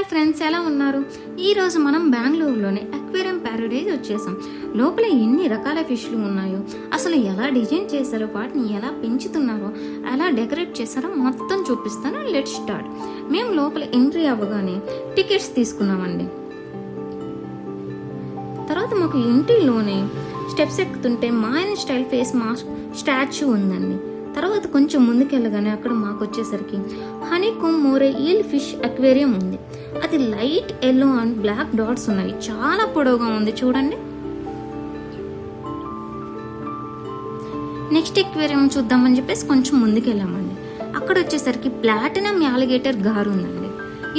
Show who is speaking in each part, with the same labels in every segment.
Speaker 1: Hi friends, ఎలా ఉన్నారు? ఈరోజు మనం బెంగళూరులోని అక్వేరియం ప్యారడైజ్ వచ్చేసాం. లోపల ఎన్ని రకాల ఫిష్లు ఉన్నాయో, అసలు ఎలా డిజైన్ చేశారో, వాటిని ఎలా పెంచుతున్నారో, ఎలా డెకరేట్ చేశారో మొత్తం చూపిస్తాను. Let's start. మేము లోపల ఎంట్రీ అవ్వగానే టికెట్స్ తీసుకున్నామండి. తర్వాత మాకు ఇంటిలోనే స్టెప్స్ ఎక్కుతుంటే Mayan style face mask statue ఉందండి. తర్వాత కొంచెం ముందుకెళ్ళగానే అక్కడ మాకు వచ్చేసరికి honeycomb moray eel fish aquarium ఉంది. అది light yellow and black dots ఉన్నాయి. చాలా పొడవుగా ఉంది చూడండి. నెక్స్ట్ అక్వేరియం చూద్దామని చెప్పేసి కొంచెం ముందుకెళ్ళామండి. అక్కడ వచ్చేసరికి ప్లాటినం యాలిగేటర్ గారు ఉందండి.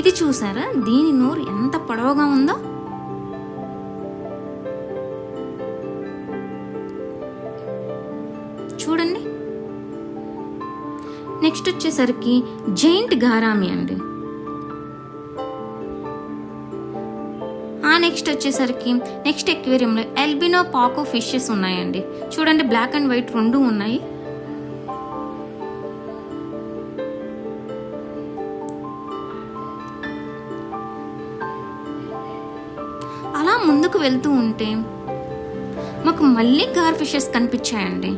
Speaker 1: ఇది చూసారా, దీని నోరు ఎంత పొడవుగా ఉందో. చూడండి. నెక్స్ట్ వచ్చేసరికి జైంట్ గారామి అండి. నెక్స్ట్ వచ్చేసరికి నెక్స్ట్ అక్వేరియంలో ఎల్బినో పాకో ఫిషెస్ ఉన్నాయండి. చూడండి, బ్లాక్ అండ్ వైట్ రెండు ఉన్నాయి. అలా ముందుకు వెళ్తూ ఉంటే మాకు మళ్ళీ గార్ ఫిషెస్ కనిపించాయండి.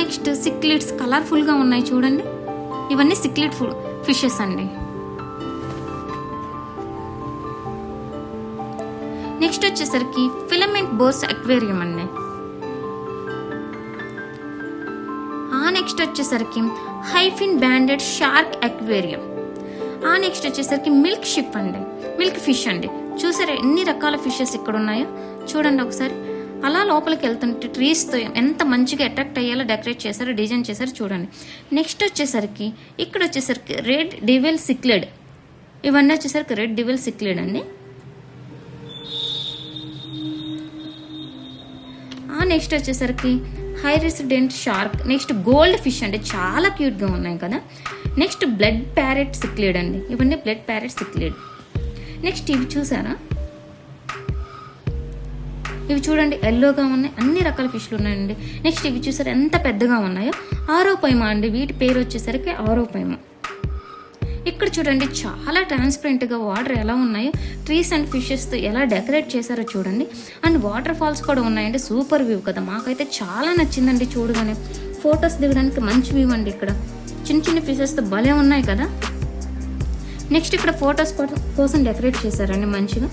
Speaker 1: నెక్స్ట్ సిక్లిడ్స్ కలర్ఫుల్ గా ఉన్నాయి చూడండి. ఇవన్నీ సిక్లిడ్ ఫిషెస్ అండి. నెక్స్ట్ వచ్చేసరికి ఫిలమెంట్ బోర్స్ అక్వేరియం అండి. నెక్స్ట్ వచ్చేసరికి హైఫిన్ బ్యాండెడ్ షార్క్ అక్వేరియం. నెక్స్ట్ వచ్చేసరికి మిల్క్ షిప్ అండి, మిల్క్ ఫిష్ అండి. చూసారా ఎన్ని రకాల ఫిషెస్ ఇక్కడ ఉన్నాయో చూడండి ఒకసారి. అలా లోపలికి వెళ్తుంటే ట్రీస్తో ఎంత మంచిగా అట్రాక్ట్ అయ్యేలా డెకరేట్ చేశారో, డిజైన్ చేశారో చూడండి. నెక్స్ట్ వచ్చేసరికి ఇక్కడ వచ్చేసరికి రెడ్ డివెల్ సిక్లెడ్. ఇవన్నీ వచ్చేసరికి రెడ్ డివెల్ సిక్లెడ్ అండి. నెక్స్ట్ వచ్చేసరికి హైరిసిడెంట్ షార్క్. నెక్స్ట్ గోల్డ్ ఫిష్ అండి, చాలా క్యూట్గా ఉన్నాయి కదా. నెక్స్ట్ బ్లడ్ ప్యారెట్ సిక్లెడ్ అండి. ఇవన్నీ బ్లడ్ ప్యారెట్ సిక్లెడ్. నెక్స్ట్ ఇవి చూసారా, ఇవి చూడండి ఎల్లోగా ఉన్నాయి. అన్ని రకాల ఫిష్లు ఉన్నాయండి. నెక్స్ట్ ఇవి చూసారు ఎంత పెద్దగా ఉన్నాయో. ఆరోపైమా అండి, వీటి పేరు వచ్చేసరికి ఆరోపైమా. ఇక్కడ చూడండి చాలా ట్రాన్స్పరెంట్గా వాటర్ ఎలా ఉన్నాయో, ట్రీస్ అండ్ ఫిషెస్తో ఎలా డెకరేట్ చేశారో చూడండి. అండ్ వాటర్ ఫాల్స్ కూడా ఉన్నాయండి. సూపర్ వ్యూ కదా, మాకైతే చాలా నచ్చిందండి చూడగానే. ఫొటోస్ దిగడానికి మంచి వ్యూ అండి. ఇక్కడ చిన్న చిన్న ఫిషెస్తో భలే ఉన్నాయి కదా. నెక్స్ట్ ఇక్కడ ఫొటోస్ కోసం డెకరేట్ చేశారండి మంచిగా.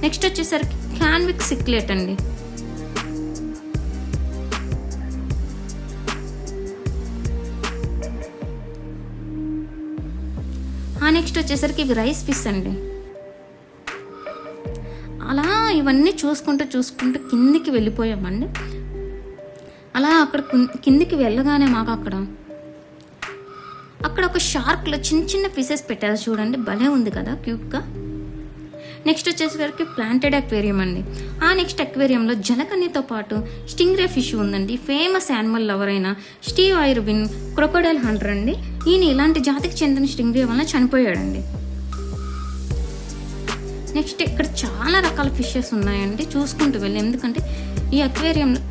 Speaker 1: నెక్స్ట్ వచ్చేసరికి క్యాన్విక్ సిక్లెట్ అండి. నెక్స్ట్ వచ్చేసరికి ఇవి రైస్ ఫిష్ అండి. అలా ఇవన్నీ చూసుకుంటూ కిందికి వెళ్ళిపోయామండి. అలా అక్కడ కిందికి వెళ్ళగానే మాకు అక్కడ ఒక షార్క్లో చిన్న చిన్న ఫిషెస్ పెట్టారు చూడండి, భలే ఉంది కదా క్యూట్గా. నెక్స్ట్ వచ్చేసరికి ప్లాంటెడ్ అక్వేరియం అండి. నెక్స్ట్ అక్వేరియంలో జలకన్యతో పాటు స్టింగ్రే ఫిష్ ఉందండి. ఫేమస్ యానిమల్ లవర్ అయిన స్టీవ్ ఐర్విన్ క్రొకోడైల్ హంటర్ అండి. ఈయన ఇలాంటి జాతికి చెందిన స్టింగ్రే వలన చనిపోయాడండి. నెక్స్ట్ ఇక్కడ చాలా రకాల ఫిషెస్ ఉన్నాయండి, చూసుకుంటూ వెళ్ళి. ఎందుకంటే ఈ అక్వేరియంలో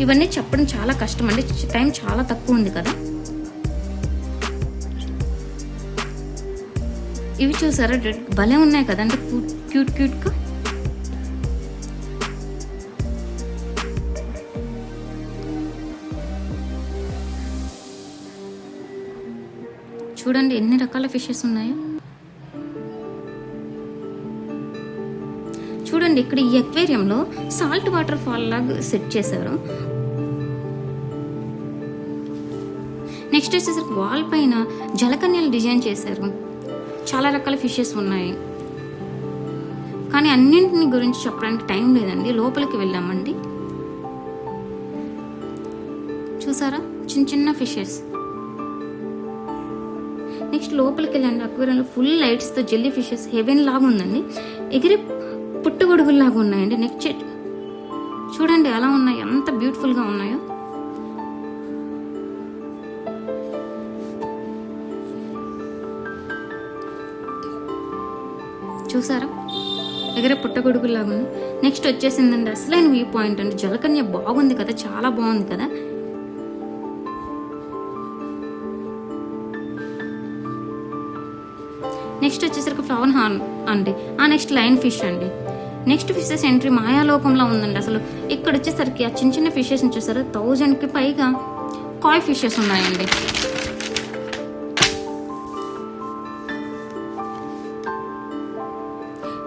Speaker 1: ఇవన్నీ చెప్పడం చాలా కష్టం అండి, టైం చాలా తక్కువ ఉంది కదా. ఇవి చూసారా భలే ఉన్నాయి కదండి, క్యూట్గా. చూడండి ఎన్ని రకాల ఫిషెస్ ఉన్నాయో. చూడండి ఇక్కడ ఈ అక్వేరియంలో సాల్ట్ వాటర్ ఫాల్ లాగా సెట్ చేశారు. నెక్స్ట్ వచ్చేసరికి వాల్ పైన జలకన్యలు డిజైన్ చేశారు. చాలా రకాల ఫిషెస్ ఉన్నాయి, కానీ అన్నింటిని గురించి చెప్పడానికి టైం లేదండి. లోపలికి వెళ్ళామండి. చూసారా చిన్న చిన్న ఫిషెస్. నెక్స్ట్ లోపలికి వెళ్ళండి. అక్వేరియంలో ఫుల్ లైట్స్తో జెల్లీ ఫిషెస్ హెవెన్ లాగా ఉందండి. ఎగిరి పుట్టగొడుగుల్లాగా ఉన్నాయండి. నెక్స్ట్ చూడండి ఎలా ఉన్నాయి, ఎంత బ్యూటిఫుల్గా ఉన్నాయో. చూసారా ఎగరే పుట్టగొడుగులాగా ఉంది. నెక్స్ట్ వచ్చేసిందండి అసలైన వ్యూ పాయింట్ అండి. జలకన్య బాగుంది కదా, చాలా బాగుంది కదా. నెక్స్ట్ వచ్చేసరికి ఫ్లవర్ హార్న్ అండి. నెక్స్ట్ లైన్ ఫిష్ అండి. నెక్స్ట్ ఫిషెస్ ఎంట్రీ మాయాలోకంలో ఉందండి. అసలు ఇక్కడ వచ్చేసరికి ఆ చిన్న చిన్న ఫిషెస్ని చూసారు, 1000కి పైగా కాయ్ ఫిషెస్ ఉన్నాయండి.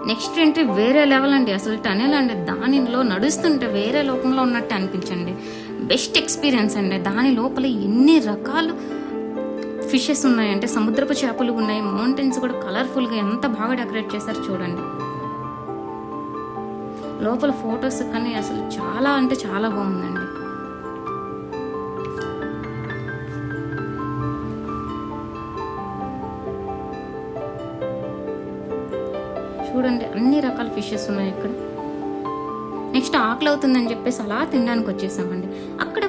Speaker 1: నెక్స్ట్ ఎంట్రీ వేరే లెవెల్ అండి. అసలు టనెల్ అండి, దానిలో నడుస్తుంటే వేరే లోకంలో ఉన్నట్టు అనిపించండి. బెస్ట్ ఎక్స్పీరియన్స్ అండి. దాని లోపల ఎన్ని రకాలు ఫిషెస్ ఉన్నాయంటే, సముద్రపు చేపలు ఉన్నాయి, మౌంటైన్స్ కూడా కలర్ఫుల్గా ఎంత బాగా డెకరేట్ చేశారు చూడండి. లోపల ఫొటోస్ కానీ అసలు చాలా అంటే చాలా బాగుందండి. చూడండి అన్ని రకాల ఫిషెస్ ఉన్నాయి ఇక్కడ. నెక్స్ట్ ఆకలి అవుతుందని చెప్పేసి అలా తినడానికి వచ్చేసామండి. అక్కడ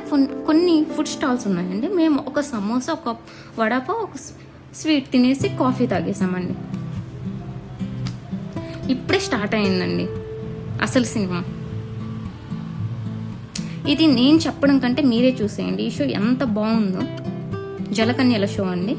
Speaker 1: కొన్ని ఫుడ్ స్టాల్స్ ఉన్నాయండి. మేము ఒక సమోసా, ఒక వడాపావ్, ఒక స్వీట్ తినేసి కాఫీ తాగేసామండి. ఇప్పుడే స్టార్ట్ అయిందండి అసలు సినిమా. ఇది నేను చెప్పడం కంటే మీరే చూసేయండి. ఈ షో ఎంత బాగుందో. జలకన్యల షో అండి.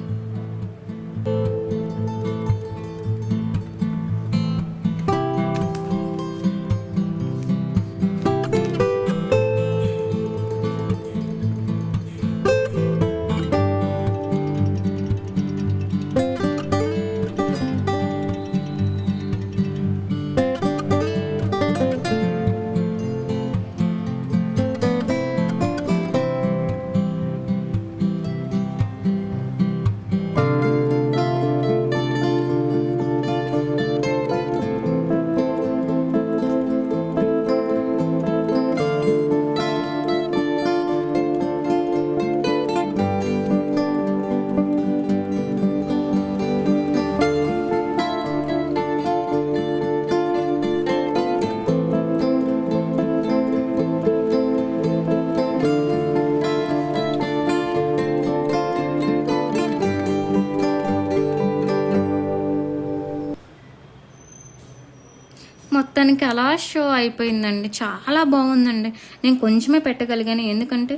Speaker 1: మొత్తానికి అలా షో అయిపోయిందండి. చాలా బాగుందండి. నేను కొంచెమే పెట్టగలిగాను, ఎందుకంటే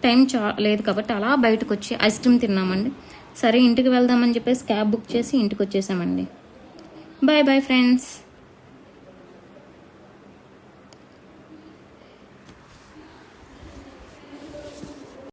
Speaker 1: టైం లేదు కాబట్టి. అలా బయటకు వచ్చి ఐస్ క్రీమ్ తిన్నామండి. సరే ఇంటికి వెళ్దామని చెప్పేసి క్యాబ్ బుక్ చేసి ఇంటికి వచ్చేసామండి. Bye bye friends.